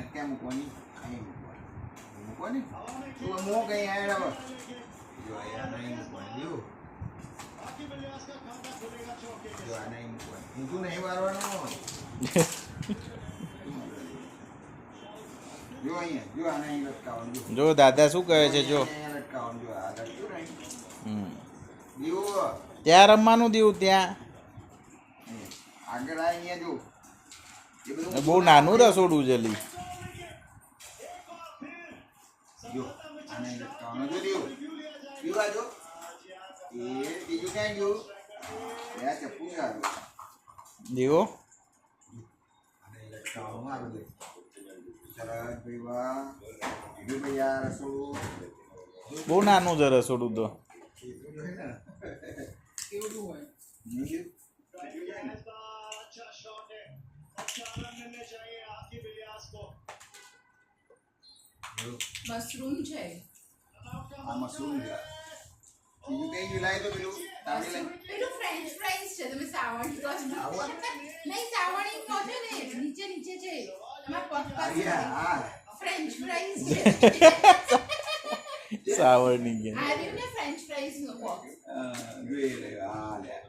ક્યાં મૂકવાની મૂકવાની મો કઈ આવ્યા જો અહીંયા નહીં મૂકવાની જો આ નહીં મૂકવાની ઊંધું નહીં વારવાનું જો અહીંયા જો આ નહીં લટકાવવાનું જો દાદા શું કહે છે જો લટકાવવાનું જો આ લટક્યું નહીં દીવો ત્યાં રમવાનું દીવું ત્યાં આગળ અહીંયા જો બહુ નાનું રસોડું છે લી જો આને લટકાવવાનું જો દીવો દીવા જો એ બીજું ક્યાં ગયું આ ચપ્પુ કાઢો દીવો આને લટકાવવાનું આ બધું સરસ ભઈવા બીજું ભૈયા રસોડું બહુ નાનું છે રસોડું તો કેવડું હોય મશરૂમ છે આ મશરૂમ છે બીજું કઈ ગયું લાય તો પેલું તાળી લઈ પેલું ફ્રેન્ચ ફ્રાઈઝ છે તમે સાવણી કહો છો નહીં સાવણી કહો છો ને નીચે નીચે છે તમારા પગ પાસે હા ફ્રેન્ચ ફ્રાઈઝ છે સાવરણી કે આવ્યું ને ફ્રેન્ચ ફ્રાઈઝ નો બોક્સ જોઈ લે હા લે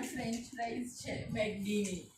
ફ્રેન્ચ ફ્રાઈઝ છે મેકડીની